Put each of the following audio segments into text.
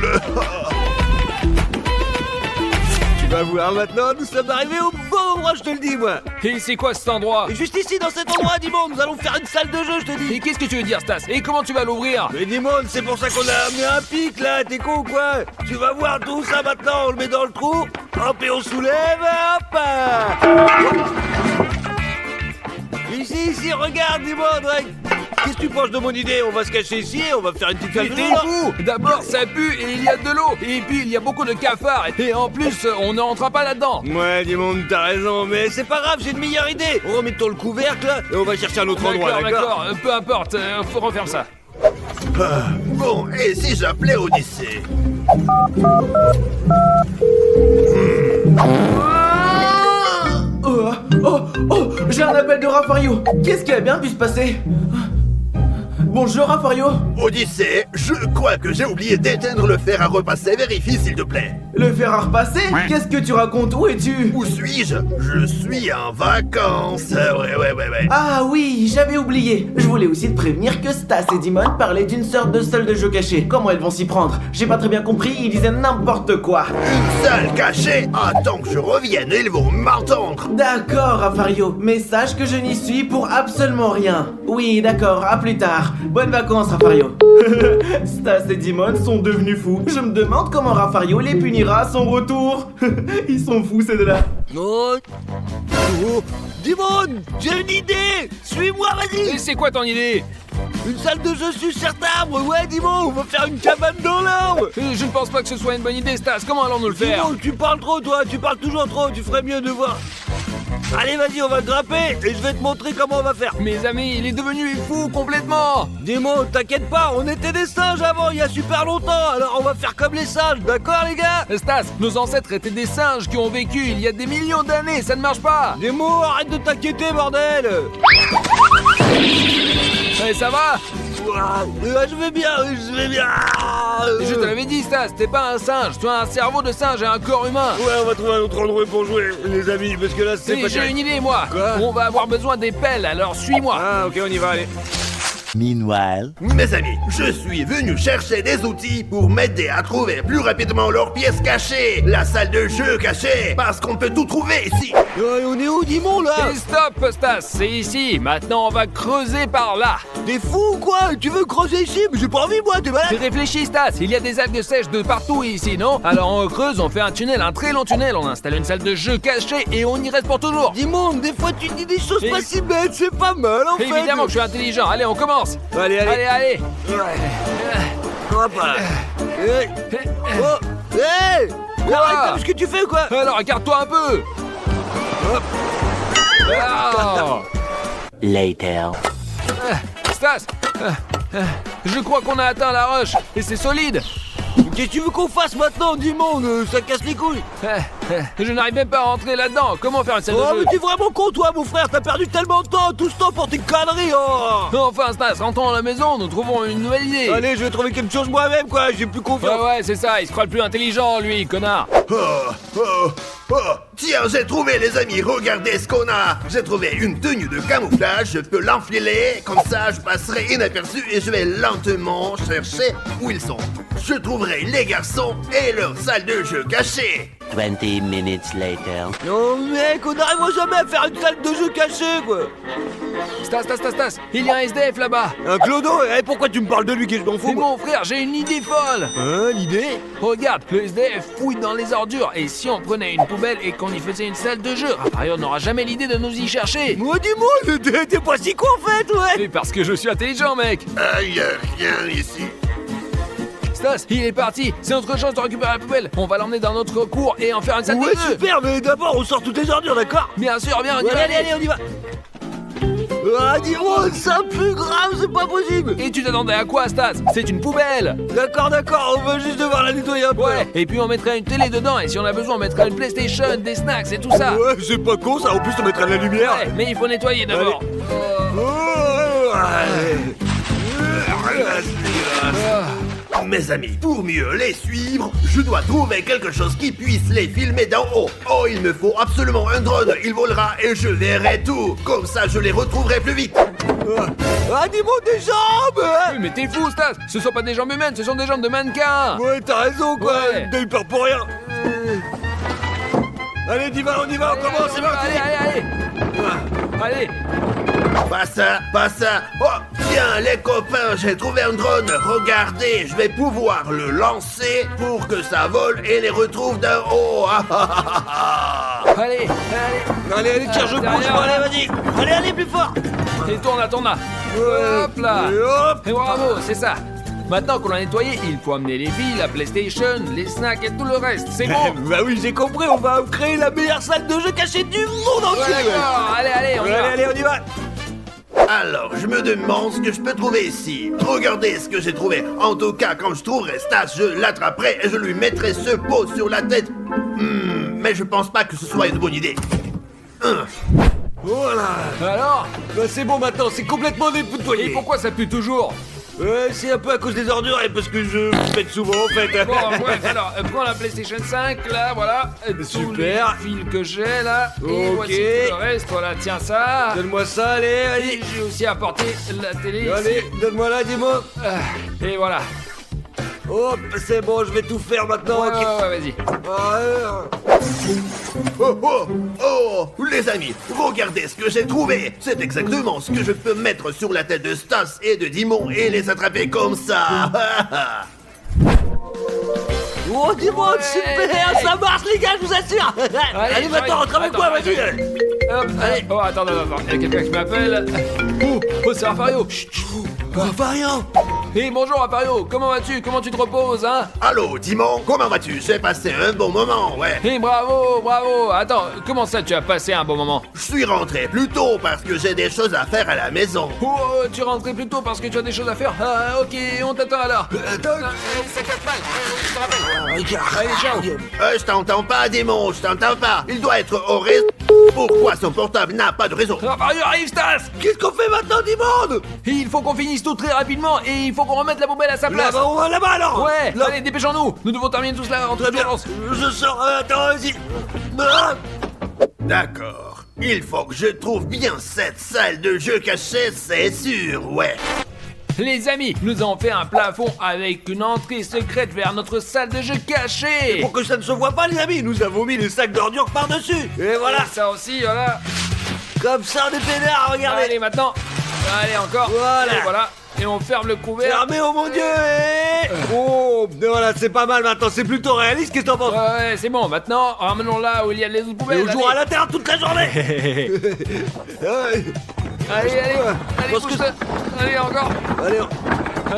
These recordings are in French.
drôle. Tu vas voir maintenant, nous sommes arrivés au bon endroit, je te le dis, moi. Et c'est quoi cet endroit? Et juste ici, dans cet endroit, Dimon, nous allons faire une salle de jeu, je te dis. Et qu'est-ce que tu veux dire, Stas? Et comment tu vas l'ouvrir? Mais Dimon, c'est pour ça qu'on a amené un pic, là, t'es con ou quoi? Tu vas voir tout ça maintenant, on le met dans le trou, hop, et on soulève, hop. Ici, regarde, Dimon, Drake. Qu'est-ce que tu penses de mon idée? On va se cacher ici et on va faire une petite salle de T'es jeu, là. fou! D'abord, ça pue et il y a de l'eau. Et puis, il y a beaucoup de cafards. Et en plus, on ne rentrera pas là-dedans. Ouais, Dimon, t'as raison, mais c'est pas grave, j'ai une meilleure idée. Remettons le couvercle, là, et on va chercher un autre endroit, d'accord? Peu importe, faut refaire ça. Bon, et si j'appelais Odyssée? Oh, j'ai un appel de Raffario. Qu'est-ce qui a bien pu se passer? Bonjour Raffario. Odyssée, je crois que j'ai oublié d'éteindre le fer à repasser. Vérifie s'il te plaît. Le fer à repasser? Qu'est-ce que tu racontes? Où es-tu? Où suis-je? Je suis en vacances. Ouais. Ah oui, j'avais oublié. Je voulais aussi te prévenir que Stas et Dimon parlaient d'une sorte de salle de jeu cachée. Comment elles vont s'y prendre? J'ai pas très bien compris, ils disaient n'importe quoi. Une salle cachée? Attends que je revienne, ils vont m'entendre. D'accord Raffario, mais sache que je n'y suis pour absolument rien. Oui, d'accord, à plus tard. Bonnes vacances Raffario. Stas et Dimon sont devenus fous. Je me demande comment Raffario les punira à son retour. Ils sont fous ces deux-là. Oh, Dimon, j'ai une idée. Suis-moi, vas-y. Et c'est quoi ton idée? Une salle de jeu sur cet arbre. Ouais, Dimon, on va faire une cabane dans l'arbre. Je ne pense pas que ce soit une bonne idée, Stas. Comment allons-nous le faire? Dimon, tu parles trop, toi. Tu parles toujours trop. Tu ferais mieux de voir. Allez, vas-y, on va grimper et je vais te montrer comment on va faire. Mes amis, il est devenu fou complètement. Dimon, t'inquiète pas, on était des singes avant, il y a super longtemps, alors on va faire comme les singes, d'accord les gars? Stas, nos ancêtres étaient des singes qui ont vécu il y a des millions d'années, ça ne marche pas. Dimon, arrête de t'inquiéter, bordel. Ça va? Je vais bien. Je te l'avais dit, Stas, t'es pas un singe, tu as un cerveau de singe et un corps humain. Ouais, on va trouver un autre endroit pour jouer, les amis, parce que là, c'est pas J'ai terrible. une idée, moi. Quoi? On va avoir besoin des pelles, alors suis-moi. Ah, ok, on y va, allez. Meanwhile. Mes amis, je suis venu chercher des outils pour m'aider à trouver plus rapidement leurs pièces cachées. La salle de jeu cachée, parce qu'on peut tout trouver ici. On est où, Dimon, là? Et stop, Stas, c'est ici. Maintenant, on va creuser par là. T'es fou ou quoi? Tu veux creuser ici? Mais j'ai pas envie, moi, t'es malade? Réfléchis, Stas, il y a des algues sèches de partout ici, non? Alors on creuse, on fait un tunnel, un très long tunnel, on installe une salle de jeu cachée et on y reste pour toujours. Dimon, des fois tu dis des choses Et- pas si bêtes, c'est pas mal, en fait. Évidemment que je suis intelligent, allez, on commence. Allez. Allez. Hop là. Oh, hey! Arrête, ce que tu fais, quoi? Alors, écarte-toi un peu. Hop. Ah. Later. Stas, je crois qu'on a atteint la roche et c'est solide. Qu'est-ce que tu veux qu'on fasse maintenant, Dimon? Ça casse les couilles. Je n'arrive même pas à rentrer là-dedans. Comment faire une salle Oh, de mais jeu? t'es vraiment con, toi, mon frère. T'as perdu tellement de temps, tout ce temps pour tes conneries, oh. Enfin, Stas, rentrons à la maison, nous trouvons une nouvelle idée. Allez, je vais trouver quelque chose moi-même, quoi. J'ai plus confiance. Ouais, c'est ça, il se croit le plus intelligent, lui, connard. Tiens, j'ai trouvé les amis, regardez ce qu'on a. J'ai trouvé une tenue de camouflage, je peux l'enfiler, comme ça je passerai inaperçu et je vais lentement chercher où ils sont. Je trouverai les garçons et leur salle de jeu cachée. 20 minutes later. Non, mec, on n'arrivera jamais à faire une salle de jeu cachée, quoi. Stas, il y a un SDF là-bas. Un clodo? Pourquoi tu me parles de lui, qu'est-ce que je m'en fous, Mais moi? mon frère, j'ai une idée folle. Hein, l'idée? Regarde, le SDF fouille dans les ordures. Et si on prenait une poubelle et qu'on y faisait une salle de jeu, Raffario n'aura jamais l'idée de nous y chercher. Moi, dis-moi, t'es pas si con, en fait, ouais. Et parce que je suis intelligent, mec. Y a rien ici. Stas, il est parti. C'est notre chance de récupérer la poubelle. On va l'emmener dans notre cour et en faire une salle Ouais, de jeu. super, mais d'abord, on sort toutes les ordures, d'accord? Bien sûr, bien, on y Ouais, va. allez, on y va. Ah, dis-moi, ça pue grave, c'est pas possible. Et tu t'attendais à quoi, Stas? C'est une poubelle. D'accord, on va juste devoir la nettoyer un peu. Ouais, et puis on mettrait une télé dedans. Et si on a besoin, on mettrait une PlayStation, des snacks et tout ça. Ouais, c'est pas con, ça. En plus, on mettra de la lumière. Ouais, mais il faut nettoyer d'abord. Mes amis, pour mieux les suivre, je dois trouver quelque chose qui puisse les filmer d'en haut. Oh, il me faut absolument un drone, il volera et je verrai tout. Comme ça, je les retrouverai plus vite. Ah, dis-moi des jambes hein. Oui, mais t'es fou, Stas. Ce sont pas des jambes humaines, ce sont des jambes de mannequin. Ouais, t'as raison, quoi. Ouais. T'as eu peur pour rien. Allez, on y va, on commence, c'est parti. Allez. Pas ça. Oh, tiens, les copains, j'ai trouvé un drone. Regardez, je vais pouvoir le lancer pour que ça vole et les retrouve d'un haut. Allez. Allez, tiens, je Derrière, bouge, allez, vas-y. Allez, plus fort. Et tourne là. Hop là. Et hop. Et bravo, c'est ça. Maintenant qu'on l'a nettoyé, il faut amener les billes, la PlayStation, les snacks et tout le reste. C'est bon. Bah oui, j'ai compris, on va créer la meilleure salle de jeu cachée du monde entier. Ouais, d'accord. Allez, on y va. Allez, on y va. Alors, je me demande ce que je peux trouver ici. Regardez ce que j'ai trouvé. En tout cas, quand je trouverai Stas, je l'attraperai et je lui mettrai ce pot sur la tête. Mais je pense pas que ce soit une bonne idée. Voilà. Alors, Bah c'est bon maintenant, c'est complètement et dépouillé. pourquoi ça pue toujours? C'est un peu à cause des ordures et parce que je pète souvent en fait. Bon, bref, alors, prends la PlayStation 5, là, voilà. Tous Super. les fils que j'ai, là. Et Ok. voici tout le reste, voilà, tiens ça. Donne-moi ça, allez, Et allez. j'ai aussi apporté la télé Allez, ici. donne-moi là, dis-moi. Et voilà. Hop, c'est bon, je vais tout faire maintenant. Ouais, ok. vas-y. Oh, les amis, regardez ce que j'ai trouvé. C'est exactement ce que je peux mettre sur la tête de Stas et de Dimon et les attraper comme ça. Oh, dis-moi, Ouais. super, ça marche les gars, je vous assure. Allez, maintenant, rentre avec moi, Attends, vas-y. Hop, allez. Oh, attends, il y a quelqu'un qui m'appelle. Oh, c'est Rafario. Chut. Variant. Hey, bonjour Rafario, comment vas-tu? Comment tu te reposes, hein? Allô, Dimon, comment vas-tu? J'ai passé un bon moment, ouais. Hey, bravo. Attends, comment ça tu as passé un bon moment? Je suis rentré plus tôt parce que j'ai des choses à faire à la maison. Oh, tu rentrais plus tôt parce que tu as des choses à faire? Ah, ok, on t'attend alors. Ça casse mal, je te rappelle. Allez, ciao. Je t'entends pas, Dimon, je t'entends pas. Il doit être au réseau. Pourquoi son portable n'a pas de réseau? Rafario arrive, Stas! Qu'est-ce qu'on fait maintenant, dis-moi? Il faut qu'on finisse tout très rapidement et il faut qu'on remette la poubelle à sa place. Là-bas, on va là-bas alors. Ouais, Là. allez, dépêchons-nous. Nous devons terminer tout cela en toute Très bien. urgence. Je sors, attends, vas-y. Ah. D'accord. Il faut que je trouve bien cette salle de jeu cachée, c'est sûr, ouais. Les amis, nous avons fait un plafond avec une entrée secrète vers notre salle de jeu cachée. Pour que ça ne se voit pas, les amis, nous avons mis les sacs d'ordures par-dessus. Et voilà, Ça aussi, voilà. comme ça, on est pénard, regardez. Allez, maintenant. Allez, encore. Voilà. Et voilà. Et on ferme le couvert. Fermé, oh mon dieu. Oh, voilà, c'est pas mal maintenant, c'est plutôt réaliste, qu'est-ce que t'en penses? Ouais, c'est bon. Maintenant, ramenons là où il y a les autres Et poubelles. on jouera à Allez. l'intérieur toute la journée. Allez, Parce que- pousse-le. Allez, encore. Allez,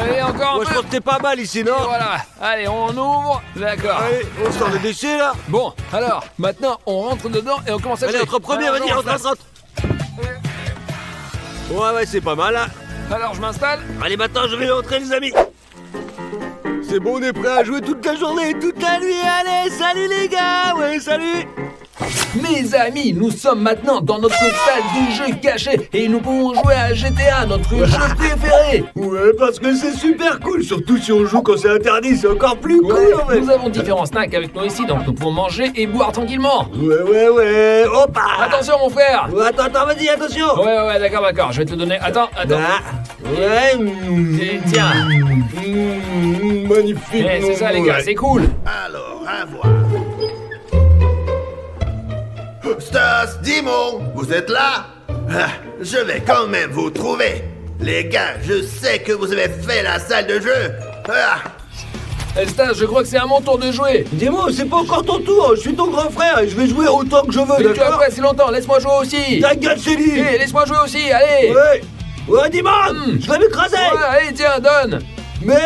Allez, encore moi un je peu. pense que t'es pas mal ici, non? Et voilà. Allez, on ouvre. D'accord. Allez, on sort les déchets là. Bon, alors, maintenant, on rentre dedans et on commence à Allez, jouer. entre premier, Alors, vas-y, je rentre. m'installe. Ouais, c'est pas mal là. Alors, je m'installe. Allez, maintenant je vais entrer, les amis. C'est bon, on est prêt à jouer toute la journée, toute la nuit. Allez, salut les gars. Ouais, salut. Mes amis, nous sommes maintenant dans notre salle de jeu cachée et nous pouvons jouer à GTA, notre jeu préféré. Ouais, parce que c'est super cool, surtout si on joue quand c'est interdit, c'est encore plus cool en fait. Nous avons différents snacks avec nous ici, donc nous pouvons manger et boire tranquillement. Ouais. Hop. Attention, mon frère. Attends, vas-y, attention. Ouais, d'accord, je vais te le donner. Attends. Ah, ouais. Et tiens. Magnifique. C'est ça, les gars, c'est cool. Alors, à voir. Stas, Dimon, vous êtes là? Je vais quand même vous trouver. Les gars, je sais que vous avez fait la salle de jeu. Stas, je crois que c'est à mon tour de jouer. Dis-moi, c'est pas encore ton tour, je suis ton grand frère et je vais jouer autant que je veux, Mais tu as d'accord? joué si longtemps, laisse-moi jouer aussi. Ta gueule, Chélie. Hé, laisse-moi jouer aussi, allez. Ouais, Dimon, je vais m'écraser. Ouais, allez, tiens, donne. Merde.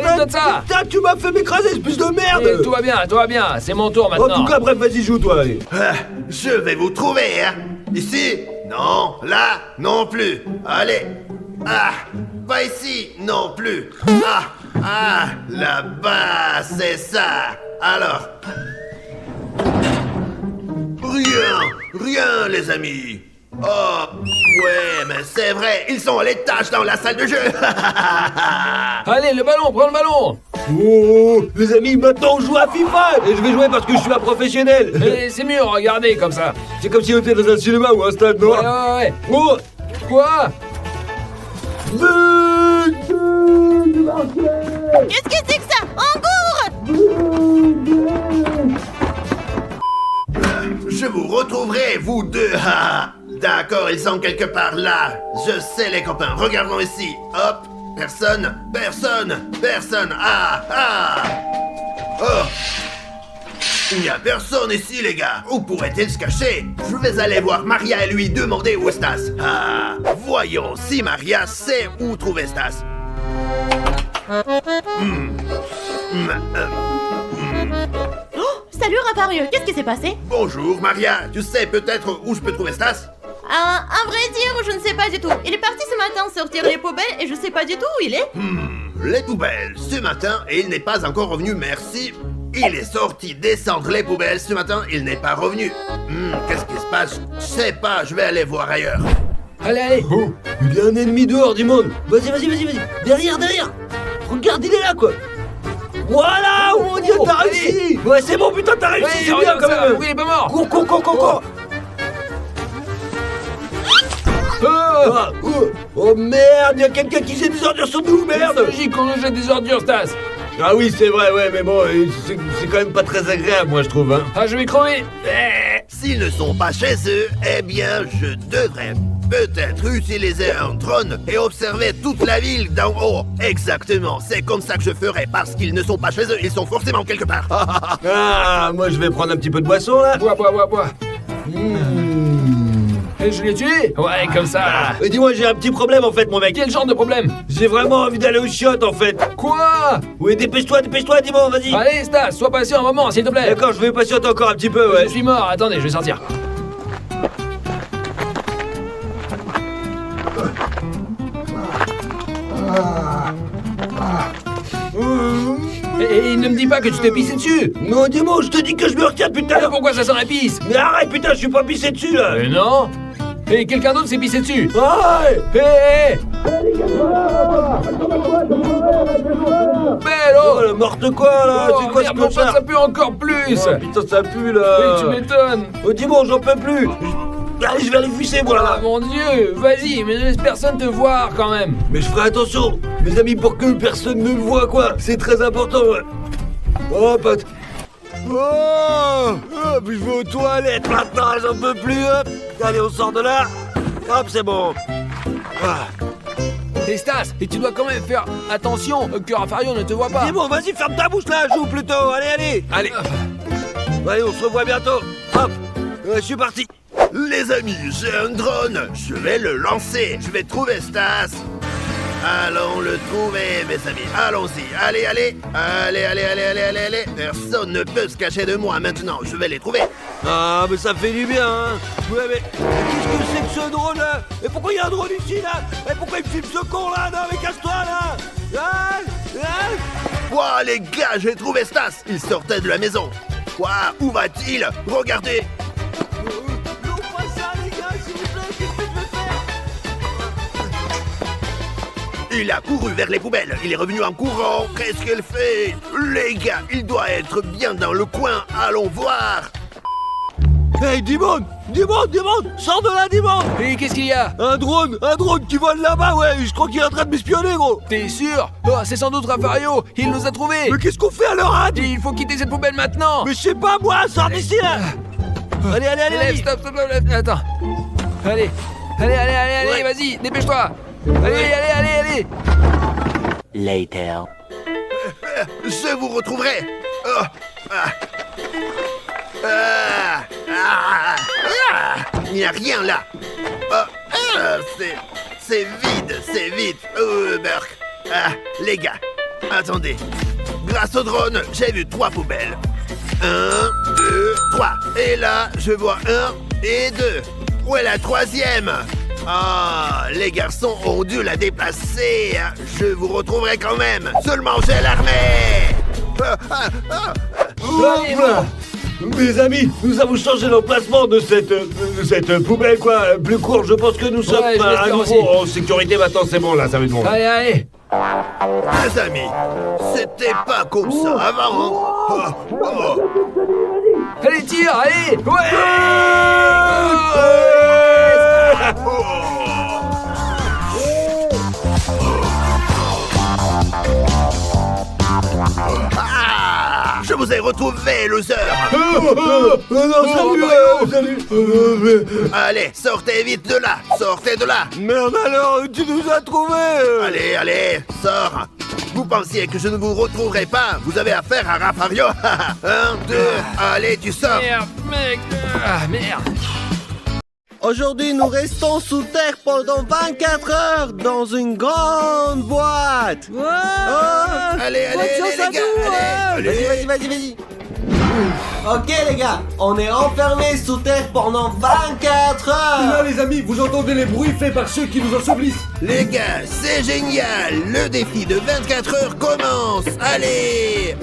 Allez, donne ça. Putain, tu m'as fait m'écraser, espèce de merde. Et tout va bien, c'est mon tour En maintenant. tout cas, bref, vas-y, joue toi, allez. Je vais vous trouver, hein. Ici? Non. Là? Non plus. Allez. Pas ici? Non plus. Là-bas, c'est ça. Alors. Rien, les amis. Oh, ouais, mais c'est vrai, ils sont à l'étage dans la salle de jeu. Allez, le ballon, prends le ballon. Oh, les amis, maintenant on joue à FIFA. Et je vais jouer parce que je suis un professionnel. Et c'est mieux, regardez comme ça. C'est comme si on était dans un cinéma ou un stade, non? Ouais. Oh, Quoi? Qu'est-ce que c'est que ça? Angour! Je vous retrouverai, vous deux. Ah, d'accord, ils sont quelque part là. Je sais, les copains. Regardons ici. Hop. Personne. Ah. Oh. Il n'y a personne ici, les gars. Où pourrait-il se cacher? Je vais aller voir Maria et lui demander où est Stas. Ah. Voyons si Maria sait où trouver Stas. Oh, salut Rafario, qu'est-ce qui s'est passé? Bonjour, Maria. Tu sais peut-être où je peux trouver Stas? À vrai dire, je ne sais pas du tout. Il est parti ce matin sortir les poubelles et je sais pas du tout où il est. Les poubelles, ce matin, et il n'est pas encore revenu, merci. Il est sorti descendre les poubelles ce matin, il n'est pas revenu. Qu'est-ce qui se passe? Je sais pas, je vais aller voir ailleurs. Allez. Oh, il y a un ennemi dehors, Dimon. Vas-y. Derrière. Regarde, il est là, quoi. Voilà, oh mon Dieu, t'as réussi. Ouais, c'est bon, putain, t'as réussi, c'est bien, quand même. Oui, il est pas mort. Cours. Oh merde, y'a quelqu'un qui jette des ordures sur nous, merde. C'est logique qu'on nous jette des ordures, Stas. Ah oui, c'est vrai, ouais, mais bon, c'est quand même pas très agréable, moi, je trouve, hein. Ah, je vais crever. S'ils ne sont pas chez eux, eh bien, je devrais peut-être utiliser un drone et observer toute la ville d'en haut. Exactement, c'est comme ça que je ferai, parce qu'ils ne sont pas chez eux, ils sont forcément quelque part. Ah, moi, je vais prendre un petit peu de boisson, là. Bois. Et je l'ai tué. Ouais, comme ça. Dis-moi, j'ai un petit problème, en fait, mon mec. Quel genre de problème? J'ai vraiment envie d'aller aux chiottes, en fait. Quoi? Oui, dépêche-toi, dis-moi, vas-y. Allez, Stas, sois patient un moment, s'il te plaît. D'accord, je vais patienter encore un petit peu, ouais. Je suis mort, attendez, je vais sortir. Et ne me dis pas que tu t'es pissé dessus. Non, dis-moi, je te dis que je me retiens depuis tout à l'heure. Pourquoi ça sent la pisse? Mais arrête, putain, je suis pas pissé dessus, là. Mais non. Et quelqu'un d'autre s'est pissé dessus. Ouais. Hé. Bello. Oh, n'importe quoi, là. Oh, C'est quoi merde, ce pourquoi connard? ça pue encore plus? Oh, putain, ça pue, là. Et tu m'étonnes. Oh, dis-moi, j'en peux plus. Allez, je vais aller visser, moi, Ah là. mon Dieu, vas-y, mais ne laisse personne te voir quand même. Mais je ferai attention, mes amis, pour que personne ne me voit, quoi. C'est très important, ouais. Oh, pote. Oh, puis je vais aux toilettes maintenant, j'en peux plus, hop. Allez, on sort de là. Hop, c'est bon. Ah. Et Stas, et tu dois quand même faire attention que Rafario ne te voit pas. C'est bon, vas-y, ferme ta bouche, là, joue plutôt. Allez. Allez, on se revoit bientôt. Hop, je suis parti. Les amis, j'ai un drone, je vais le lancer, je vais trouver Stas. Allons le trouver, mes amis, allons-y, allez. Personne ne peut se cacher de moi maintenant, je vais les trouver. Ah, mais ça fait du bien, hein. Ouais, mais qu'est-ce que c'est que ce drone, là? Et pourquoi il y a un drone ici, là? Et pourquoi il filme ce con, là? Non, mais casse-toi, là. Ouah, les gars, j'ai trouvé Stas, il sortait de la maison. Ouah, où va-t-il? Regardez. Non, pas ça, les gars, s'il vous plaît, qu'est-ce que je vais faire? Il a couru vers les poubelles, il est revenu en courant, qu'est-ce qu'il fait? Les gars, il doit être bien dans le coin, allons voir. Hey, Dimon, sors de là, Dimon. Et qu'est-ce qu'il y a? Un drone qui vole là-bas, ouais, je crois qu'il est en train de m'espionner, gros. T'es sûr? Oh, c'est sans doute Rafario, il nous a trouvés. Mais qu'est-ce qu'on fait alors, hein? Et il faut quitter cette poubelle maintenant. Mais je sais pas, moi, sors d'ici, là. Allez, Lève, stop, attends. Allez, Ouais. vas-y, dépêche-toi. Allez. Later. Je vous retrouverai. Oh, il n'y a rien là. C'est vide. Burk. Les gars, attendez. Grâce au drone, j'ai vu 3 poubelles. 1, 2, 3. Et là, je vois 1 et 2. Où est la 3e? Ah, les garçons ont dû la déplacer. Je vous retrouverai quand même. Seulement j'ai l'armée. Mes amis, nous avons changé l'emplacement de cette poubelle, quoi. Plus court, je pense que nous sommes Ouais, je à l'espère nouveau en sécurité maintenant, c'est bon, là, ça va être bon. Allez. Les amis, c'était pas comme ça avant. Allez, tire, allez. Ouais. vous ai retrouvé, loser. Non, salut. Allez, sortez vite de là. Sortez de là. Merde alors, tu nous as trouvés. Allez, sors. Vous pensiez que je ne vous retrouverais pas? Vous avez affaire à Rafario. 1, 2, allez, tu sors. Merde, mec. Ah, merde. Aujourd'hui, nous restons sous terre pendant 24 heures dans une grande boîte. Oh, Allez, les gars. Allez. Vas-y. Ok les gars, on est enfermés sous terre pendant 24 heures. Là les amis, vous entendez les bruits faits par ceux qui nous ensevellissent. Les gars, c'est génial. Le défi de 24 heures commence. Allez.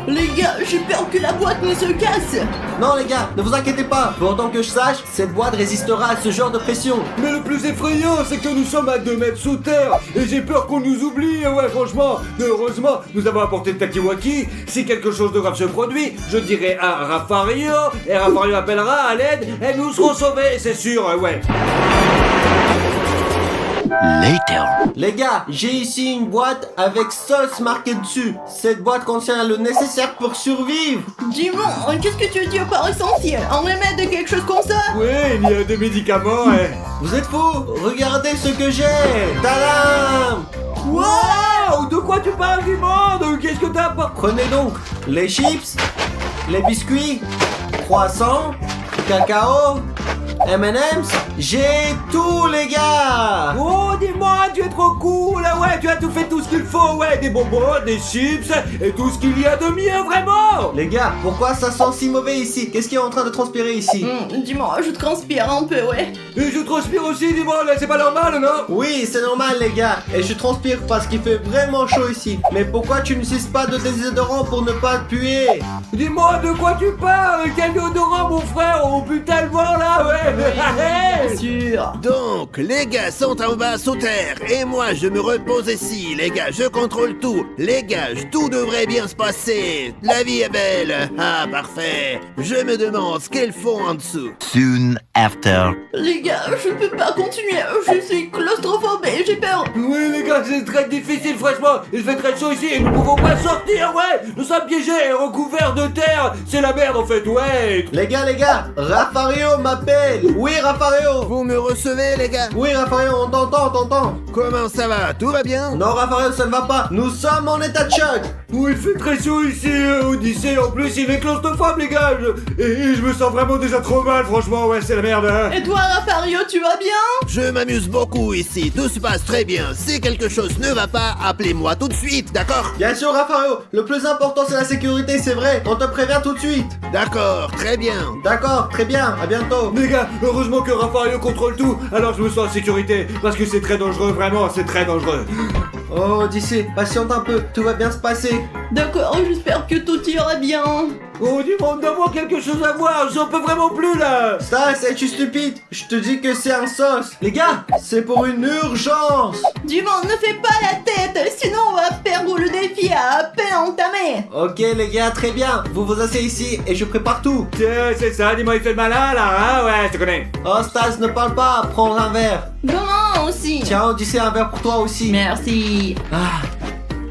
Les gars, j'ai peur que la boîte ne se casse. Non les gars, ne vous inquiétez pas. Pour autant que je sache, cette boîte résistera à ce genre de pression. Mais le plus effrayant, c'est que nous sommes à 2 mètres sous terre. Et j'ai peur qu'on nous oublie, ouais franchement. Mais heureusement, nous avons apporté le Takiwaki. Si quelque chose de grave se produit, je dirai à Rafario. Et Rafario appellera à l'aide. Et nous serons sauvés, c'est sûr, ouais. Later. Les gars, j'ai ici une boîte avec sauce marquée dessus. Cette boîte contient le nécessaire pour survivre. Dis-moi, qu'est-ce que tu dis par essentiel? Un remède de quelque chose comme ça? Oui, il y a des médicaments, ouais. Vous êtes fous? Regardez ce que j'ai. Tadam! Wow! De quoi tu parles du monde? Qu'est-ce que t'as pas? Prenez donc les chips, les biscuits, croissants, cacao, M&M's, j'ai tout les gars. Oh, dis-moi, tu es trop cool, ouais, tu as tout fait tout ce qu'il faut, ouais, des bonbons, des chips, et tout ce qu'il y a de mieux, vraiment. Les gars, pourquoi ça sent si mauvais ici? Qu'est-ce qui est en train de transpirer ici? Dis-moi, je transpire un peu, ouais. Et je transpire aussi, dis-moi, là, c'est pas normal, non? Oui, c'est normal les gars, et je transpire parce qu'il fait vraiment chaud ici. Mais pourquoi tu n'utilises pas de désodorant pour ne pas puer? Dis-moi, de quoi tu parles? Quel déodorant, mon frère? On pue tellement, là, ouais. Bien sûr. Donc, les gars sont en bas sous terre. Et moi, je me repose ici. Les gars, je contrôle tout. Les gars, tout devrait bien se passer. La vie est belle. Ah, parfait. Je me demande ce qu'ils font en dessous. Soon after. Les gars, je ne peux pas continuer. Je suis claustrophobe et j'ai peur. Oui, les gars, c'est très difficile, franchement. Il fait très chaud ici et nous pouvons pas sortir, ouais. Nous sommes piégés et recouverts de terre. C'est la merde, en fait, ouais. Les gars, Rafario m'appelle. Oui, Rafario. Vous me recevez, les gars? Oui, Rafario, on t'entend. Comment ça va? Tout va bien? Non, Rafario, ça ne va pas. Nous sommes en état de choc. Oui, il fait très chaud ici, Odyssée. En plus, il est claustrophobe, les gars. Et je me sens vraiment déjà trop mal, franchement, ouais, c'est la merde, hein. Et toi, Rafario, tu vas bien? Je m'amuse beaucoup ici. Tout se passe très bien. Si quelque chose ne va pas, appelez-moi tout de suite, d'accord? Bien sûr, Rafario. Le plus important, c'est la sécurité, c'est vrai. On te prévient tout de suite. D'accord, très bien. D'accord, très bien. À bientôt. Les gars, heureusement que Rafario contrôle tout, alors je me sens en sécurité, parce que c'est très dangereux, vraiment, c'est très dangereux. Oh, Odyssée, patiente un peu. Tout va bien se passer. D'accord, j'espère que tout ira bien. Oh, dis-moi, on doit avoir quelque chose à voir, j'en peux vraiment plus, là. Ça, c'est tu stupide. Je te dis que c'est un sauce. Les gars, c'est pour une urgence. Dis-moi, ne fais pas la tête, sinon on va perdre le défi à peine entamé. Ok, les gars, très bien. Vous vous asseyez ici et je prépare tout. Tiens, c'est ça, dis-moi, il fait le malin, là, hein, ouais, je te connais. Oh, Stas, ne parle pas. Prends un verre. Comment aussi? Tiens, Odyssée, un verre pour toi aussi. Merci. Ah.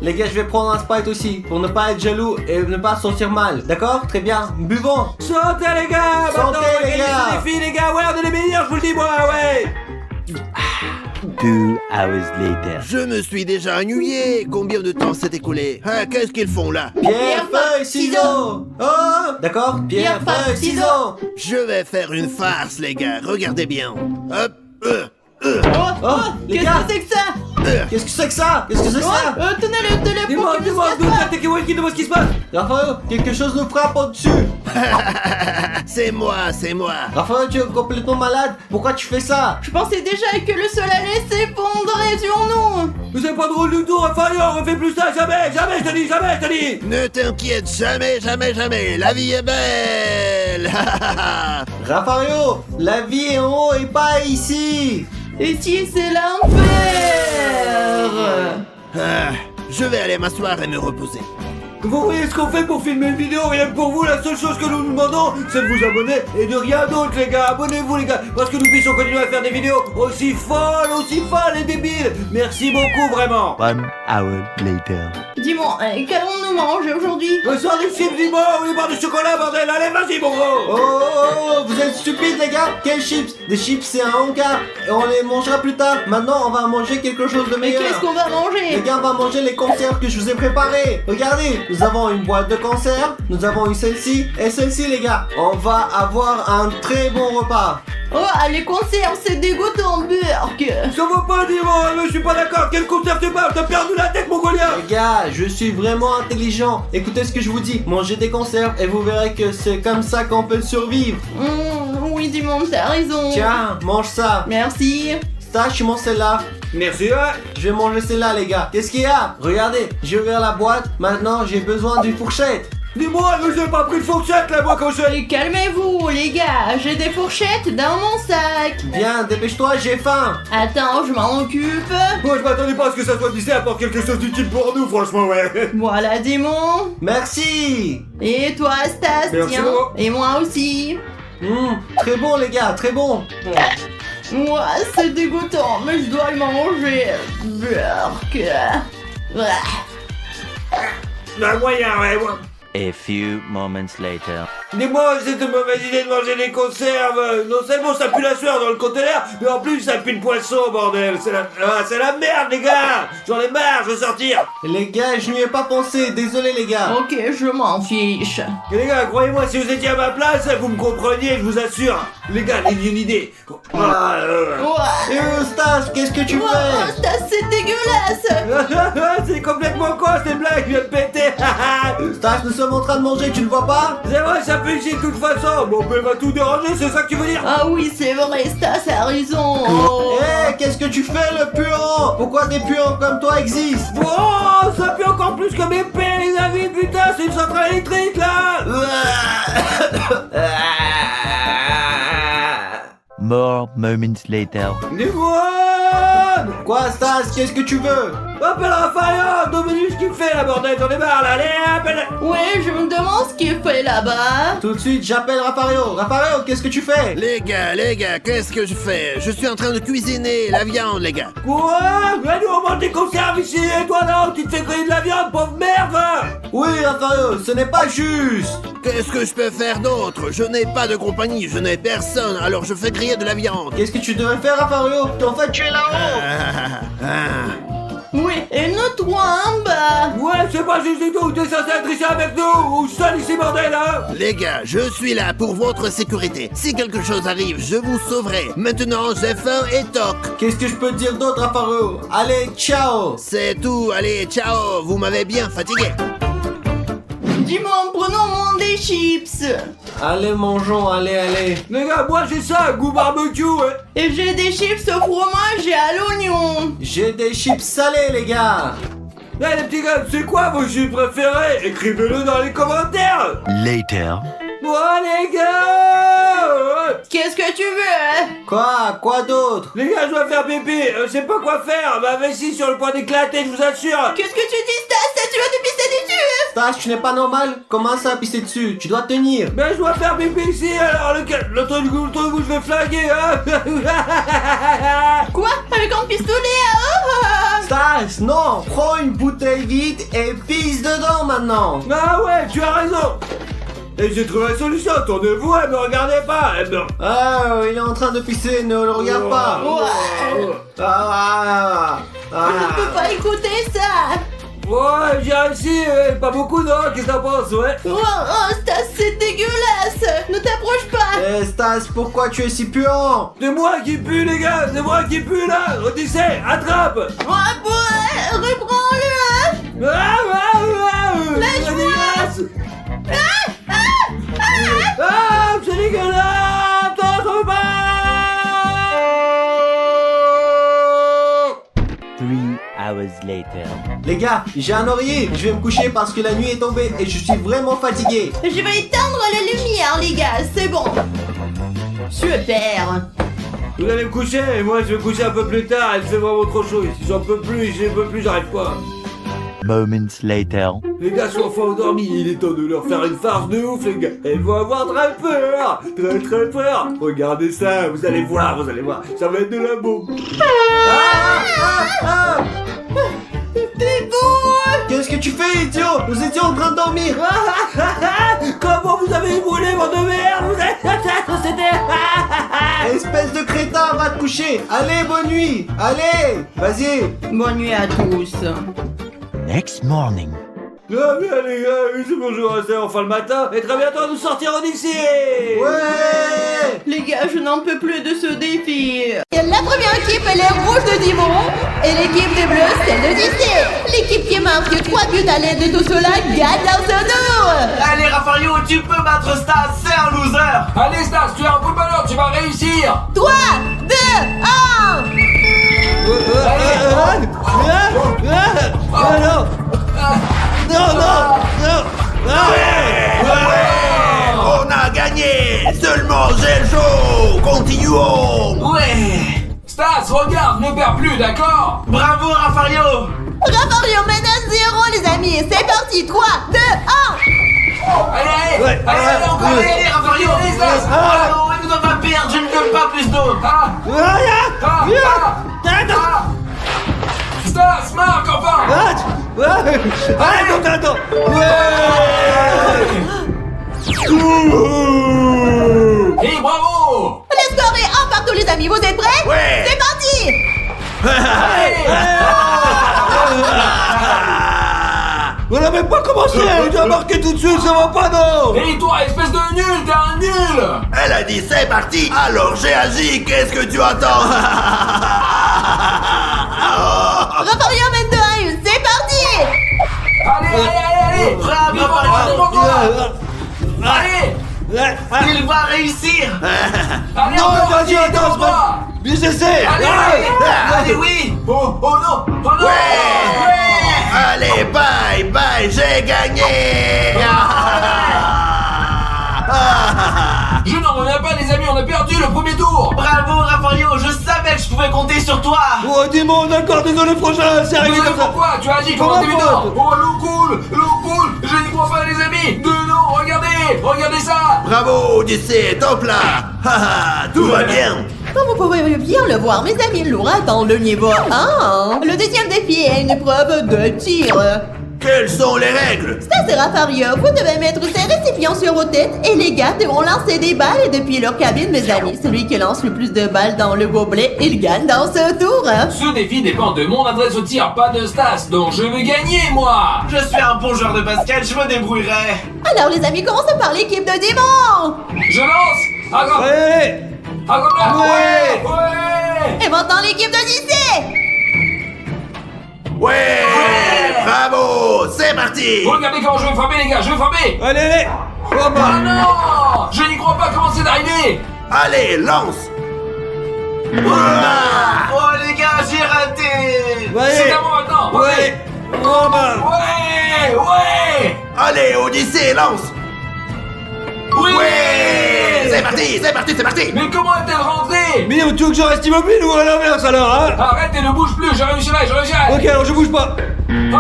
Les gars, je vais prendre un Sprite aussi, pour ne pas être jaloux et ne pas sentir mal. D'accord? Très bien. Buvons. Santé, les gars. Santé, maintenant, les quels gars. sont les filles, les gars, ouais, on est les meilleurs, je vous le dis, moi, ouais. 2 hours later. Je me suis déjà ennuyé. Combien de temps s'est écoulé? Ah, qu'est-ce qu'ils font là? Pierre, feuille, ciseaux. Oh, d'accord? Pierre, feuille, ciseaux. Je vais faire une farce, les gars. Regardez bien. Hop. Oh, les Qu'est-ce gars. que c'est que ça? Qu'est-ce que c'est que ça? Qu'est-ce que c'est que ça? Tenez-le Dis-moi, pour qu'il ne dis-moi, se d'où casse t'as tes kiwaki, dis-moi ce qui se passe. Raphaël, quelque chose nous frappe au-dessus. C'est moi. Raphaël, tu es complètement malade. Pourquoi tu fais ça? Je pensais déjà que le sol allait s'effondrer sur nous. Mais c'est pas drôle du tout, Raphaël, on refait plus ça, jamais, je te dis, jamais, je te dis. Ne t'inquiète jamais. La vie est belle. Raphaël, la vie est en haut et pas ici. Et si c'est l'enfer? Ah, je vais aller m'asseoir et me reposer. Vous voyez ce qu'on fait pour filmer une vidéo, rien que pour vous, la seule chose que nous demandons, c'est de vous abonner et de rien d'autre, les gars. Abonnez-vous, les gars, parce que nous puissions continuer à faire des vidéos aussi folles et débiles. Merci beaucoup, vraiment. 1 hour later. Dis-moi, qu'allons-nous manger aujourd'hui? Sors des chips, dis-moi, ou les barres de chocolat, bordel. Allez, vas-y, mon gros. Oh, vous êtes stupides les gars. Quels chips? Des chips c'est un hangar et on les mangera plus tard. Maintenant on va manger quelque chose de Mais meilleur. qu'est-ce qu'on va Les manger? gars, on va manger les conserves que je vous ai préparées. Regardez, nous avons une boîte de conserves, nous avons une celle-ci et celle-ci les gars. On va avoir un très bon repas. Oh, les conserves, c'est dégoûtant, Burk. Ça va pas, dis-moi, mais je suis pas d'accord. Quel concert tu parles? T'as perdu la tête, mongolien. Les gars, je suis vraiment intelligent. Écoutez ce que je vous dis. Mangez des conserves et vous verrez que c'est comme ça qu'on peut survivre. Oui, Dimon, t'as raison. Tiens, mange ça. Merci. Ça, je mange celle-là. Merci, ouais. Je vais manger celle-là les gars. Qu'est-ce qu'il y a? Regardez, j'ai ouvert la boîte. Maintenant, j'ai besoin d'une fourchette. Dis-moi, mais j'ai pas pris de fourchette là, moi, quand je. Et calmez-vous, les gars. J'ai des fourchettes dans mon sac. Viens, dépêche-toi, j'ai faim. Attends, je m'en occupe. Moi, je m'attendais pas à ce que ça soit Disney apporte quelque chose d'utile pour nous, franchement, ouais. Voilà, Dimon. Merci. Et toi, Stas, Merci, tiens. maman. Et moi aussi. Très bon les gars, très bon. Moi, c'est dégoûtant, mais je dois le manger. Burk. Bah, moyen, ouais, ouais. A few moments later. Dis-moi, c'est une mauvaise idée de manger des conserves. Non seulement ça pue la sueur dans le conteneur, mais en plus ça pue le poisson, bordel. C'est la merde, les gars. J'en ai marre, je veux sortir. Les gars, je n'y ai pas pensé, désolé les gars. Ok, je m'en fiche. Et les gars, croyez-moi, si vous étiez à ma place, vous me compreniez, je vous assure. Les gars, j'ai une idée. Ouais. Stas, qu'est-ce que tu Oh, fais? Stas, c'est dégueulasse. C'est complètement con, cette blague vient de péter. Stas, nous sommes en train de manger, tu ne vois pas? C'est vrai, ça pue ici de toute façon. Bon, ben, va tout déranger, c'est ça que tu veux dire? Ah oui, c'est vrai, Stas a raison. Hé, qu'est-ce que tu fais le puant? Pourquoi des puants comme toi existent? Oh, ça pue encore plus que mes pères, les amis, putain, c'est une centrale électrique, là. More moments later. Dis-moi. Quoi Stas, qu'est-ce que tu veux? Appelle Raphaël, Dominus, ce qu'il fait, la bordel, j'en ai marre, là, allez, appelle. Ouais, je me demande ce qu'il fait là-bas. Tout de suite, j'appelle Rafario. Rafario, qu'est-ce que tu fais? Les gars, qu'est-ce que je fais? Je suis en train de cuisiner la viande, les gars. Quoi? Mais nous, on mange des conserves ici, et toi, non, tu te fais griller de la viande, pauvre merde. Oui, Rafario, ce n'est pas juste. Qu'est-ce que je peux faire d'autre? Je n'ai pas de compagnie, je n'ai personne, alors je fais griller de la viande. Qu'est-ce que tu devrais faire, Rafario? En fait, tu es là-haut. Oui, et nous trois en bas. Ouais, c'est pas juste du tout, t'es censé être ici avec nous, ou seul ici, bordel, hein. Les gars, je suis là pour votre sécurité. Si quelque chose arrive, je vous sauverai. Maintenant, j'ai faim et toc. Qu'est-ce que je peux te dire d'autre, Rafario? Allez, ciao. C'est tout, allez, ciao, vous m'avez bien fatigué. Dis-moi, prenons-moi des chips. Allez, mangeons, allez. Les gars, moi, j'ai ça, goût barbecue, ouais. Et j'ai des chips au fromage et à l'oignon. J'ai des chips salés, les gars. Eh, les petits gars, c'est quoi vos jus préférés? Écrivez-le dans les commentaires. Later. Moi, les gars. Qu'est-ce que tu veux? Quoi d'autre? Les gars, je dois faire pipi, je sais pas quoi faire, ma vessie sur le point d'éclater, je vous assure. Qu'est-ce que tu dis, Stas? Tu vas te pisser dessus? Stas, tu n'es pas normal. Comment ça, pisser dessus? Tu dois tenir. Mais je dois faire pipi ici, alors l'autre vous, je vais flinguer, hein. Quoi? Avec un pistolet? Oh. Stas, non. Prends une bouteille vide et pisse dedans maintenant. Ah ouais, tu as raison. Et j'ai trouvé la solution, tournez-vous, me regardez pas, Ah, il est en train de pisser, ne le regarde pas. Ouais. Je peux pas écouter ça. Ouais, j'ai réussi, pas beaucoup, non? Qu'est-ce que t'en penses, ouais? Oh, Stas, c'est dégueulasse. Ne t'approche pas. Eh, Stas, pourquoi tu es si puant? C'est moi qui pue, les gars, c'est moi qui pue, là. Odyssée, attrape. Ouais, reprends-le. Lâche-moi. C'est dégueulasse. Attends, je veux pas. 3 hours later. Les gars, j'ai un oreiller. Je vais me coucher parce que la nuit est tombée et je suis vraiment fatigué. Je vais éteindre la lumière, les gars, c'est bon. Super. Vous allez me coucher, et moi je vais me coucher un peu plus tard, il fait vraiment trop chaud ici, j'en peux plus, j'arrive pas. Moments later. Les gars sont enfin endormis, il est temps de leur faire une farce de ouf, les gars. Ils vont avoir très peur, très peur. Regardez ça, vous allez voir, ça va être de la bombe. Des boules. Qu'est-ce que tu fais, idiot? Nous étions en train de dormir. Comment vous avez brûlé mon de merde? Vous êtes... C'était... Espèce de crétin, va te coucher. Allez, bonne nuit. Allez, vas-y. Bonne nuit à tous. Next morning. Ah bien les gars, c'est bonjour, c'est enfin le matin, et très bientôt nous sortirons d'ici. Ouais. Les gars, je n'en peux plus de ce défi. La première équipe, elle est rouge de Dimon. Et l'équipe des bleus, celle de Disney. L'équipe qui marque 3 buts à l'aide de tout cela gagne dans ce tour. Allez, Raffario, tu peux battre Stas, c'est un loser. Allez Stas, tu es un footballeur, tu vas réussir. 3, 2, 1. On a gagné. Seulement j'ai le show. Continuons. Ouais. Stas, regarde, ne perds plus, d'accord? Bravo, Raffario. Raffario mène à 0, les amis. C'est parti. 3, 2, 1. Allez, encore Allez, Raffario. Allez, Stas. Non, il ne doit pas perdre, je ne veux pas plus d'eau. Stas, marque enfin. Attends. Et bravo. Le score est 1 partout, les amis. Vous êtes prêts? Ouais. C'est parti. On n'a même pas commencé, tu as marqué tout de suite, ça va pas non? Et toi, espèce de nul, t'es un nul. Elle a dit c'est parti. Alors j'ai agi. Qu'est-ce que tu attends? Raffario mène 2 à 1. C'est parti. Allez. Bravo, Allez. il va réussir. Allez, Non, encore, vas-y, vas-y, attends, commence pas. bien j'essaie. Allez, oui. Oh non. Ouais. Allez, bye, j'ai gagné. Je n'en reviens pas, les amis, on a perdu le premier tour. Bravo, Raffario, je savais que je pouvais compter sur toi. Oh dis-moi, d'accord, désolé Frangin, c'est arrivé Désolé, comme ça. pourquoi? Tu as agi comme Comment un débutant. faute? Oh, l'eau coule, je n'y crois pas, les amis. De non, regardez ça. Bravo, Odyssée, top là. Tout va bien. Comme vous pouvez bien le voir, mes amis, Laura dans le niveau 1. Le deuxième défi est une épreuve de tir. Quelles sont les règles? Stas et Raffario, vous devez mettre ces récipients sur vos têtes et les gars devront lancer des balles depuis leur cabine, mes amis. Celui qui lance le plus de balles dans le gobelet, il gagne dans ce tour. Ce défi dépend de mon adresse au tir, pas de Stas, donc je veux gagner, moi. Je suis un bon joueur de basket, je me débrouillerai. Alors les amis, commençons par l'équipe de Dimon. Je lance. Allez. Ouais. Et maintenant l'équipe de Disney. Ouais, bravo, c'est parti. Regardez comment je vais frapper, les gars, je vais frapper. Allez. Oh Ah bah. non. Je n'y crois pas, comment c'est arrivé? Allez, lance. Oh les gars, j'ai raté. C'est à moi maintenant. Ouais. Oh bah. Ouais. Allez, Odyssée, lance. Oui. Ouais, c'est parti. Mais comment est-elle rentrée? Mais tu veux que je reste immobile ou à l'inverse alors, hein? Arrête et ne bouge plus, je réussirai. Ok, alors je bouge pas. Oh non.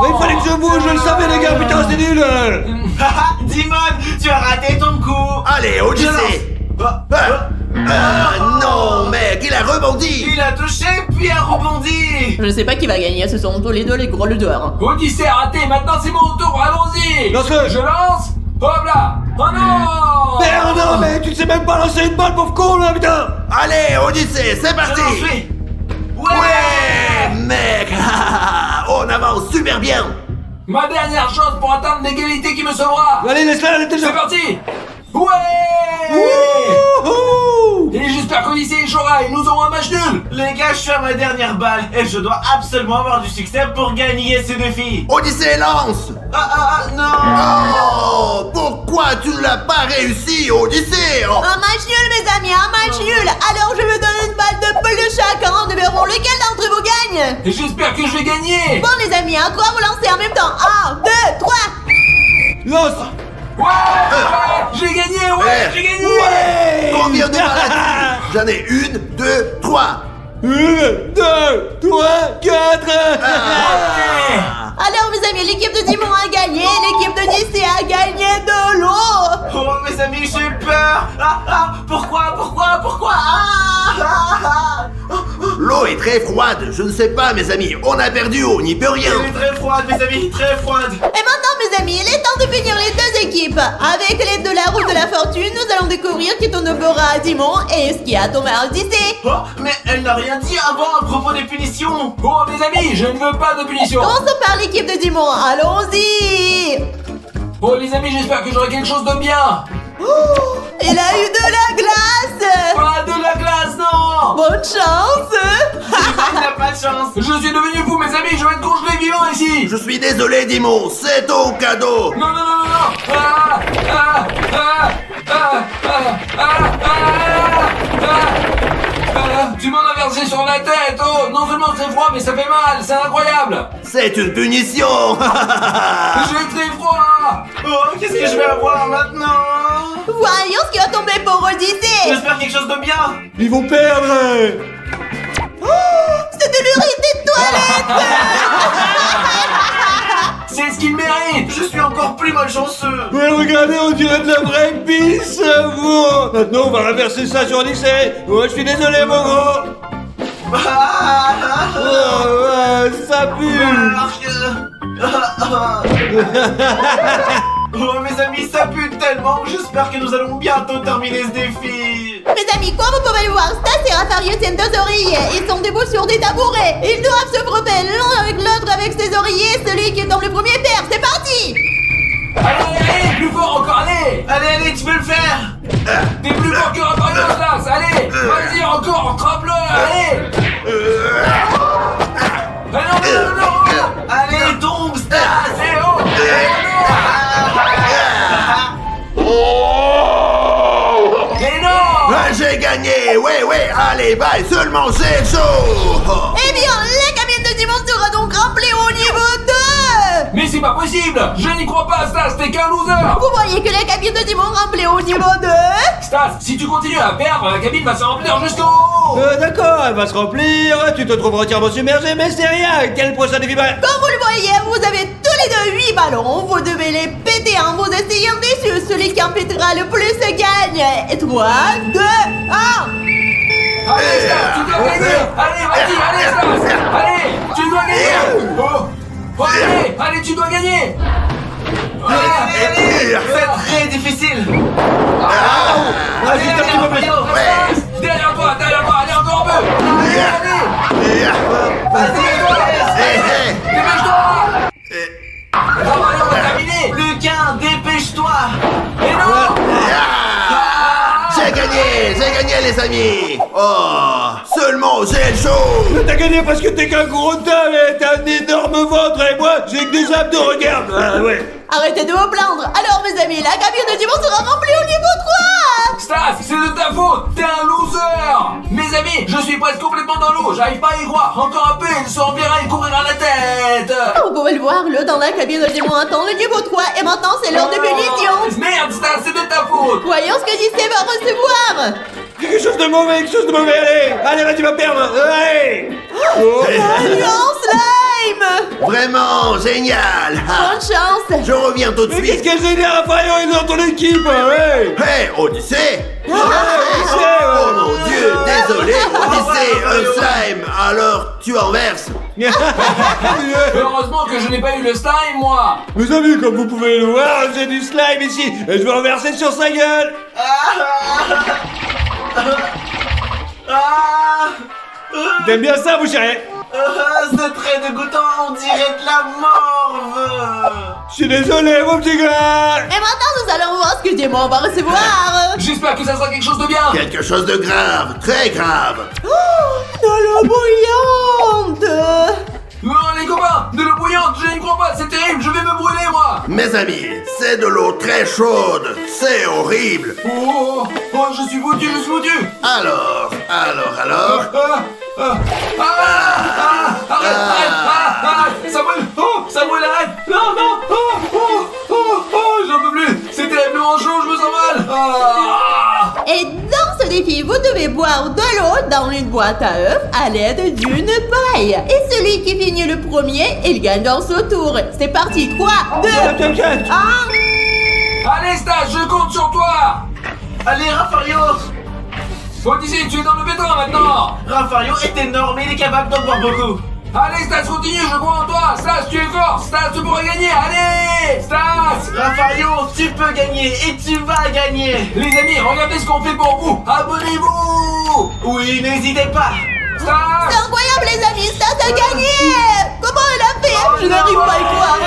Mais il fallait que je bouge, je le savais les gars, putain c'est nul. Haha, Dimon, tu as raté ton coup. Allez, Odyssée. Non, mec, il a rebondi. Il a touché puis a rebondi. Je ne sais pas qui va gagner, ce sont tous les deux les gros losers. Odyssée a raté, maintenant c'est mon tour, allons-y. Lance-le. Je lance. Hop là. Oh non. Merde, non mais tu sais même pas lancer une balle, pauvre con là, putain. Allez, Odyssée, c'est Je parti. l'en suis. Ouais, mec. On avance super bien. Ma dernière chance pour atteindre l'égalité qui me sauvera. Allez, laisse-la, elle est déjà. C'est parti. Ouais. Wouhou. Et j'espère qu'Odyssée échouera et nous aurons un match nul. Les gars, je suis à ma dernière balle et je dois absolument avoir du succès pour gagner ce défi. Odyssée, lance. Non. Oh, pourquoi tu ne l'as pas réussi, Odyssée? Oh. Un match nul, mes amis, un match nul. Alors je vais donner une balle de plus chacun. Nous verrons lequel d'entre vous gagne. Et j'espère que je vais gagner. Bon, les amis, à 3, vous lancez en même temps. 1, 2, 3. Lance. Ouais. J'ai gagné, j'ai gagné. Ouais. Combien de balles? J'en ai 1, 2, 3. 1, 2, 3, 4. Alors, mes amis, l'équipe de Dimon a gagné. L'équipe de Disney a gagné de l'eau. Oh mes amis, j'ai peur. Pourquoi L'eau est très froide, je ne sais pas mes amis, on a perdu, on n'y peut rien. Elle est très froide, mes amis, très froide. Et maintenant, mes amis, il est temps de finir les deux équipes. Avec l'aide de la roue de la fortune, nous allons découvrir qui tombera à Dimon et ce qui a tombé à Odyssée. Oh, mais elle n'a rien dit avant à propos des punitions. Bon, mes amis, je ne veux pas de punition. Commençons par l'équipe de Dimon, allons-y. Bon, les amis, j'espère que j'aurai quelque chose de bien. Oh, il a eu de la glace. Pas de la glace, non. Bonne chance. Il n'a pas de chance. Je suis devenu fou, mes amis, je vais être congelé vivant ici. Je suis désolé Dimon, c'est ton cadeau. Non, non, non, non, non. Ah, ah, ah, ah, ah, ah, ah. Tu m'en as versé sur la tête. Oh, non seulement c'est froid, mais ça fait mal, c'est incroyable. C'est une punition. J'ai très froid. Oh, qu'est-ce que je vais avoir maintenant? Voyons ce qui va tomber pour Odyssée. J'espère quelque chose de bien. Ils vont perdre. C'est de l'urine des toilettes. C'est ce qu'il mérite. Je suis encore plus malchanceux. Ouais, regardez, on dirait de la vraie pisse, bon. Maintenant, on va renverser ça sur Odyssée. Ouais, je suis désolé, mon gros. Ouais, ça pue. Oh mes amis, ça pue tellement. J'espère que nous allons bientôt terminer ce défi. Mes amis, comme vous pouvez le voir, Stas et Raphaël tiennent deux oreillers. Ils sont debout sur des tabourets. Ils doivent se frapper l'un avec l'autre avec ses oreillers. Celui qui tombe le premier perd. C'est parti. Allez, allez, plus fort encore, allez. Allez, allez, tu peux le faire. T'es plus fort que Raphaël, Stas. Allez, vas-y, encore, trappe-le, allez. Ah non, non, non, non. Allez, tombe, Stas. Allez, oh. Mais non. Ah, j'ai gagné, ouais, allez, bye, seulement c'est chaud. Eh bien, la cabine de Dimon sera donc remplie au niveau 2. Mais c'est pas possible. Je n'y crois pas, Stas, t'es qu'un loser. Vous voyez que la cabine de Dimon remplie au niveau 2. Stas, si tu continues à perdre, la cabine va se remplir jusqu'au haut. D'accord, elle va se remplir. Tu te trouves entièrement submergé, mais c'est rien. Quel prochain défi? Comme vous le voyez, vous avez tous les deux 8 ballons. Vous devez les péter en vous essayant dessus. Celui qui en pétera le plus gagne. Et 3, 2, 1. Allez, Stas, tu dois gagner. Allez, vas-y, allez, Stas. Allez, tu dois gagner. Oh, allez, tu dois gagner. Allez, c'est très difficile. Vas-y, t'as petit peu plus. Stas, derrière toi, allez, encore un peu. Allez, Vas-y, dépêche-toi. Allez, on va terminer. plus qu'un, dépêche-toi. Mais non. J'ai gagné les amis. Oh, seulement j'ai le chaud. T'as gagné parce que t'es qu'un gros tas, mais t'as un énorme ventre et moi j'ai que des abdos, regarde. Ah ouais. Arrêtez de vous plaindre. Alors, mes amis, la cabine de Dimon sera remplie au niveau 3. Stas, c'est de ta faute. T'es un loser. Mes amis, je suis presque complètement dans l'eau. J'arrive pas à y croire. Encore un peu, il se remplira et couvrira la tête. Vous pouvez le voir, le dans la cabine de Dimon attend le niveau 3. Et maintenant, c'est l'heure de punition. Merde, Stas, c'est de ta faute. Voyons ce que Odyssée va recevoir. Quelque chose de mauvais, allez, vas-y, va perdre, allez. Voyons, slime. Vraiment génial. Bonne chance. Je reviens tout de Mais qu'est-ce suite. que j'ai dit à Raphaël, il est dans ton équipe, ouais. Hey, Odyssée. Odyssée, Oh mon Dieu, désolé, Odyssée, un slime. Alors, tu en verses. Heureusement que je n'ai pas eu le slime, moi. Mes amis, comme vous pouvez le voir, j'ai du slime ici, et je vais renverser sur sa gueule. T'aimes bien ça, vous chérie? C'est très dégoûtant, on dirait de la morve. Je suis désolé, mon petit gars. Et maintenant, nous allons voir ce que Dimon va recevoir. J'espère que ça sera quelque chose de bien. Quelque chose de grave, très grave. De l'eau bouillante. Non, les copains, de l'eau bouillante, je n'y crois pas, c'est terrible, je vais me brûler, moi. Mes amis, c'est de l'eau très chaude. C'est horrible. Je suis foutu. Alors. Arrête, ça brûle, arrête. Non, j'en peux plus, c'est terriblement chaud, je me sens mal. Et dans ce défi, vous devez boire de l'eau dans une boîte à œufs à l'aide d'une paille. Et celui qui finit le premier, il gagne dans ce tour. C'est parti, 3, 2, 1. Allez, Stas, je compte sur toi. Allez, Raphaël. Odyssey, tu es dans le pétrin maintenant. Raffario est énorme et il est capable d'en boire beaucoup. Allez, Stas, continue, je crois en toi. Stas, tu es fort. Stas, tu pourras gagner. Allez, Stas. Raffario, tu peux gagner et tu vas gagner. Les amis, regardez ce qu'on fait pour vous. Abonnez-vous. Oui, n'hésitez pas. C'est Stas. incroyable les amis, Stas a gagné. Comment elle a fait? Je n'arrive pas à y croire.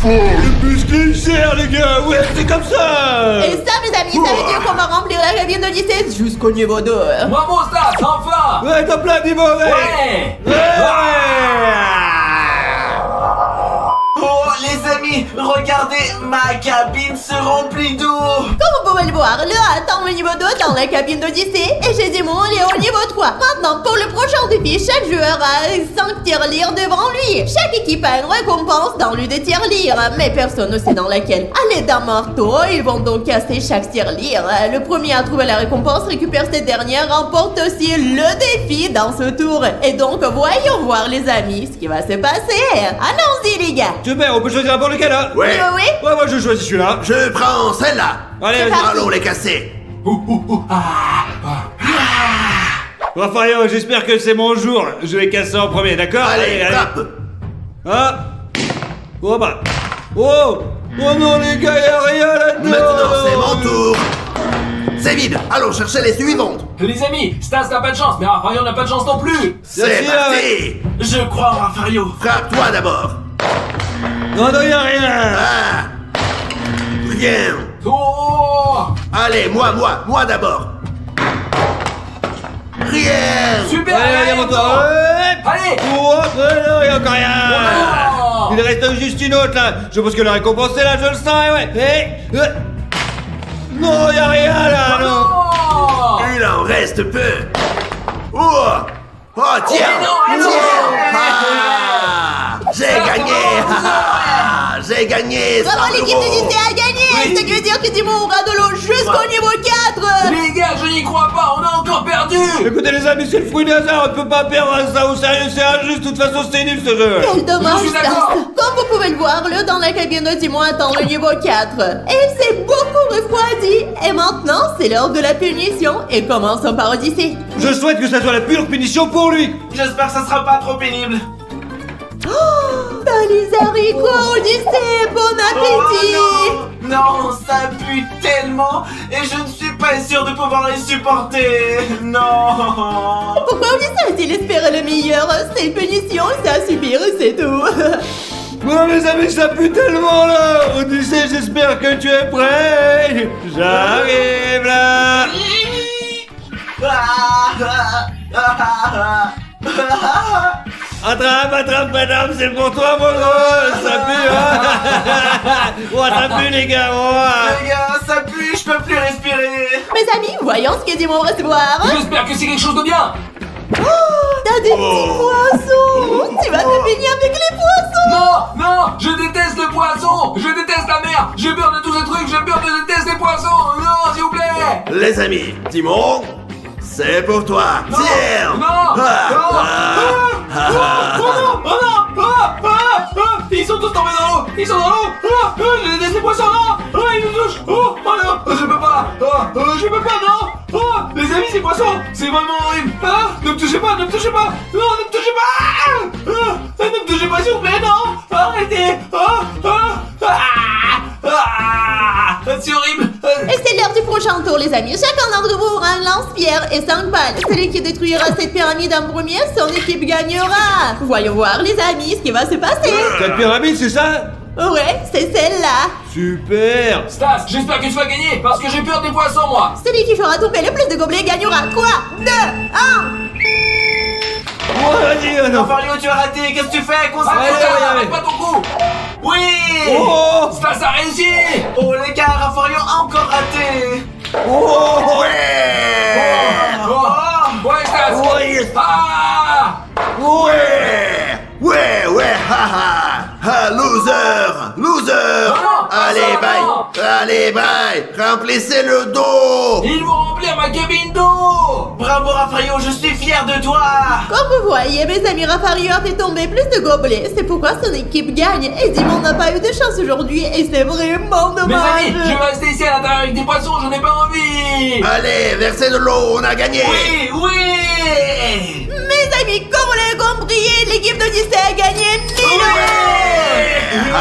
Le muscle est cher, les gars. Ouais, c'est comme ça. Et ça mes amis, ça veut dire qu'on va remplir la cabine de lycée jusqu'au niveau 2. Bravo, Stas, enfin. Ouais, t'as plein d'imo, ouais. Ouais. Oh, les amis, regardez, ma cabine se remplit d'eau. Comme vous pouvez le voir, le attend le niveau 2 dans la cabine d'Odyssée et chez Dimon, il est au niveau 3. Maintenant, pour le prochain défi, chaque joueur a 5 tirelires devant lui. Chaque équipe a une récompense dans l'une des tirelires, mais personne ne sait dans laquelle. À l'aide d'un marteau, ils vont donc casser chaque tirelire. Le premier à trouver la récompense récupère cette dernière, remporte aussi le défi dans ce tour. Et donc, voyons voir les amis ce qui va se passer. Allons-y les gars. Super, on peut choisir pour lequel, là? Ouais. Oui. Ouais, moi je choisis celui-là. Je prends celle-là. Allez, C'est vas-y. parti. Allons les casser. Raffario, j'espère que c'est mon jour. Je vais casser en premier, d'accord? Allez, tape. Ah. Oh bah. Oh. Oh non, les gars, y'a rien là-dedans. Maintenant, c'est mon tour. C'est vide. Allons chercher les suivantes. Les amis, Stas n'a pas de chance, mais Raffario n'a pas de chance non plus. C'est Merci, parti. Je crois en Raffario. Frappe-toi d'abord. Non, non, y'a rien. Ah. Rien. Oh. Allez, moi d'abord. Rien. Super. Allez, allez, mon tour. Allez. Oh, non, y'a encore rien. Oh. Il reste juste une autre là. Je pense que la récompense est là, je le sens, ouais. Non, y'a rien là, non. Oh. Il en reste peu. Oh. Oh, tiens. mais non, Tiens. Ah. J'ai gagné. Ah. J'ai gagné. 100 Bravo, l'équipe euros. d'Odyssée a gagné. Ce qui veut dire que Dimon aura de l'eau jusqu'au niveau 4. Les gars, je n'y crois pas, on a encore perdu. Écoutez les amis, c'est le fruit du hasard, on peut pas perdre ça au sérieux, c'est injuste, de toute façon c'est nul ce jeu. Quel dommage, Je suis Stas. d'accord. Comme vous pouvez le voir, le dans la cabine de Dimon attend le niveau 4. Et il s'est beaucoup refroidi. Et maintenant, c'est l'heure de la punition. Et commençons par Odyssée. Je souhaite que ça soit la pure punition pour lui. J'espère que ça sera pas trop pénible. Dans les haricots, Odyssée, bon appétit. Oh non, ça pue tellement et je ne suis pas sûr de pouvoir les supporter. Non. Pourquoi Odyssée a-t-il espéré le meilleur? C'est une punition, c'est à subir et c'est tout. Bon mes amis, ça pue tellement là. Odyssée, j'espère que tu es prêt. J'arrive là. Attrape madame, c'est pour toi mon gros. Ça pue hein. Oh, ça pue les gars, oh. Les gars, ça pue, je peux plus respirer. Mes amis, voyons ce que Dimon va recevoir. J'espère que c'est quelque chose de bien. T'as des petits poissons. Tu vas te baigner avec les poissons. Non, non, je déteste le poisson. Je déteste la mer. J'ai peur de tous ces trucs. J'ai peur, je déteste les poissons. Non, s'il vous plaît. Les amis, Timon, c'est pour toi. Non, Tiens. non, Ah, non. ah, Oh non, oh non, ils sont tous tombés dans l'eau. Ils sont dans l'eau. Je déteste les poissons, non. Ils nous touchent. Oh non, je peux pas. Je peux pas, non. Les amis, ces poissons, c'est vraiment horrible. Ne me touchez pas, ne me touchez pas. Non, ne me touchez pas. Ne me touchez pas, s'il vous plaît, non. Arrêtez. C'est horrible. Et c'est l'heure du prochain tour, les amis. Chacun d'entre vous aura un lance-pierre et 5 balles. Celui qui détruira cette pyramide en premier, son équipe gagnera. Voyons voir, les amis, ce qui va se passer. Cette pyramide, c'est ça? Ouais, c'est celle-là. Super. Stas, j'espère que tu vas gagner parce que j'ai peur des poissons, moi. Celui qui fera tomber le plus de gobelets gagnera. Quoi? 2, 1. Oh, vas-y, non. Raffario, tu as raté, qu'est-ce que tu fais? Allez, Concentre-toi. arrête pas ton coup. Oui. Oh. Stas a réussi. Oh les gars, Raffario a encore raté. Oh. Ouais, Stas. Ouais. Ah. Ouais, ha ha, ha, Loser. non, Allez, ça, bye. non. Allez, bye. Remplissez le dos. Ils vont remplir ma cabine d'eau. Bravo Raffario, je suis fier de toi. Comme vous voyez, mes amis, Raffario a fait tomber plus de gobelets. C'est pourquoi son équipe gagne. Et Dimon n'a pas eu de chance aujourd'hui. Et c'est vraiment Mes dommage. amis, je vais rester ici à l'intérieur avec des poissons, j'en ai pas envie. Allez, versez de l'eau, on a gagné. Oui. Mes amis, comme vous l'avez compris, l'équipe d'Odyssée a gagné 1000 euros. Ouais.